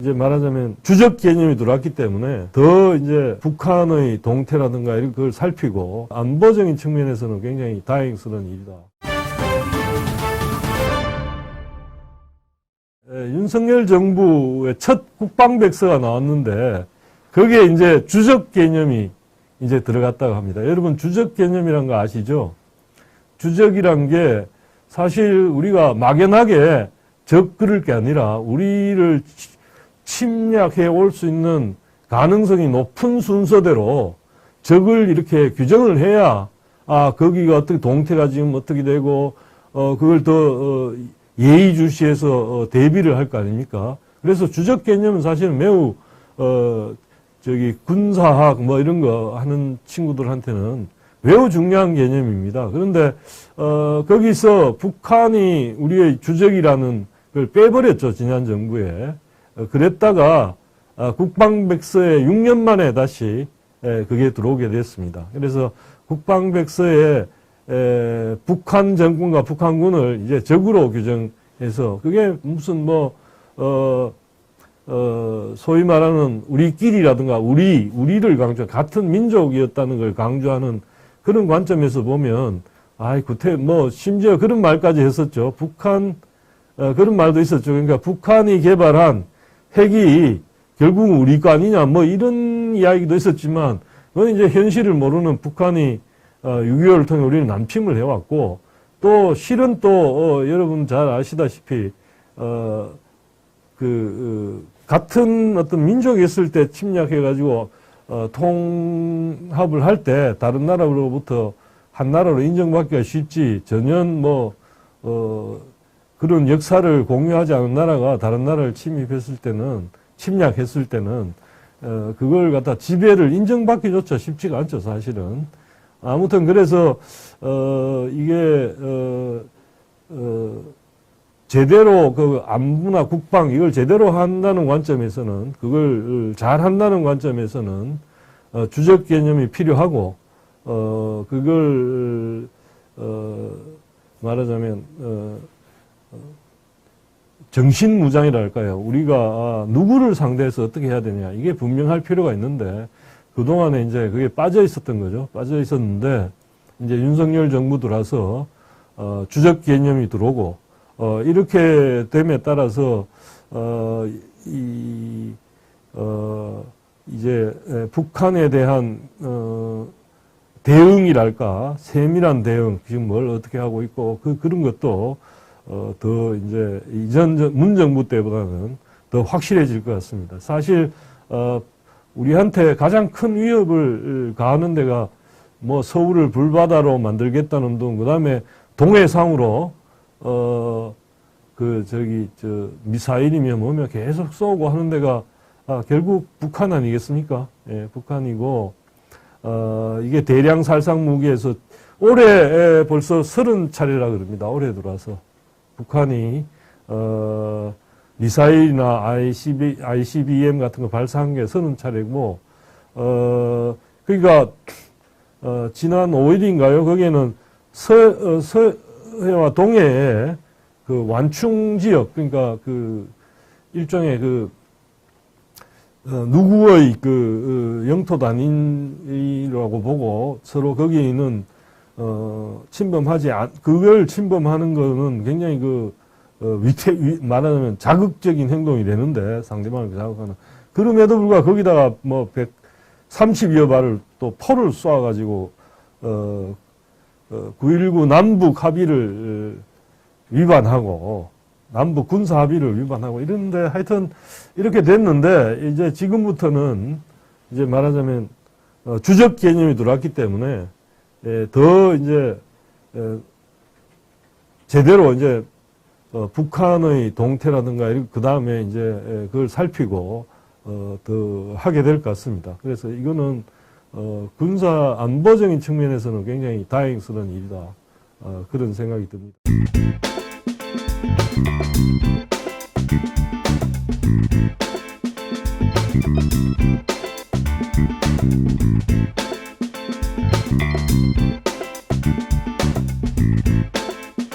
이제 말하자면 주적 개념이 들어왔기 때문에 더 이제 북한의 동태라든가 이런 걸 살피고 안보적인 측면에서는 굉장히 다행스러운 일이다. 윤석열 정부의 첫 국방백서가 나왔는데 거기에 이제 주적 개념이 이제 들어갔다고 합니다. 여러분 주적 개념이란 거 아시죠? 주적이란 게 사실 우리가 막연하게 적 그럴 게 아니라 우리를 침략해 올 수 있는 가능성이 높은 순서대로 적을 이렇게 규정을 해야 거기가 어떻게 동태가 지금 어떻게 되고 그걸 더 예의주시해서 대비를 할 거 아닙니까? 그래서 주적 개념은 사실은 매우 군사학 뭐 이런 거 하는 친구들한테는 매우 중요한 개념입니다. 그런데 거기서 북한이 우리의 주적이라는 걸 빼버렸죠, 지난 정부에. 그랬다가 국방백서에 6년 만에 다시 그게 들어오게 됐습니다. 그래서 국방백서에 북한 정권과 북한군을 이제 적으로 규정해서 그게 무슨 소위 말하는 우리끼리라든가 우리를 강조, 같은 민족이었다는 걸 강조하는 그런 관점에서 보면, 심지어 그런 말까지 했었죠. 그런 말도 있었죠. 그러니까 북한이 개발한 핵이 결국은 우리 거 아니냐, 이런 이야기도 있었지만, 그건 이제 현실을 모르는 북한이 6.25를 통해 우리는 남침을 해왔고, 또 실은 또 여러분 잘 아시다시피 같은 어떤 민족이 있을 때 침략해가지고 통합을 할 때 다른 나라로부터 한 나라로 인정받기가 쉽지, 전혀 그런 역사를 공유하지 않은 나라가 다른 나라를 침략했을 때는 그걸 갖다 지배를 인정받기조차 쉽지가 않죠, 사실은. 아무튼 그래서 이게 제대로 그 안보나 국방 이걸 제대로 한다는 관점에서는, 그걸 잘 한다는 관점에서는 주적 개념이 필요하고 그걸 말하자면 정신무장이라 할까요? 우리가 누구를 상대해서 어떻게 해야 되냐, 이게 분명할 필요가 있는데 그동안에 이제 그게 빠져 있었던 거죠. 빠져 있었는데 이제 윤석열 정부 들어서 주적 개념이 들어오고 이렇게 됨에 따라서 이제 북한에 대한 대응이랄까, 세밀한 대응, 지금 뭘 어떻게 하고 있고 그런 것도 더 이제 이전 문정부 때보다는 더 확실해질 것 같습니다. 사실 우리한테 가장 큰 위협을 가하는 데가 서울을 불바다로 만들겠다는 운동, 그다음에 동해상으로 미사일이며 뭐며 계속 쏘고 하는 데가 결국 북한 아니겠습니까? 예, 북한이고, 이게 대량 살상 무기에서 올해 벌써 30차례라 그럽니다. 올해 들어와서. 북한이, 미사일이나 ICBM 같은 거 발사한 게 30차례고, 그러니까, 지난 5일인가요? 거기에는 서해와 동해에 그 완충 지역, 그러니까 일종의 누구의 영토도 아닌이라고 보고 서로 거기는 그걸 침범하는 거는 굉장히 말하자면 자극적인 행동이 되는데, 상대방을 자극하는. 그럼에도 불구하고 거기다가 130여 발을 또 포를 쏘아가지고 9.19 남북 합의를 위반하고, 남북 군사 합의를 위반하고 이런데, 하여튼 이렇게 됐는데, 이제 지금부터는 이제 말하자면 주적 개념이 들어왔기 때문에 더 이제 제대로 이제 북한의 동태라든가 그 다음에 이제 그걸 살피고 더 하게 될 것 같습니다. 그래서 이거는 군사 안보적인 측면에서는 굉장히 다행스러운 일이다, 그런 생각이 듭니다.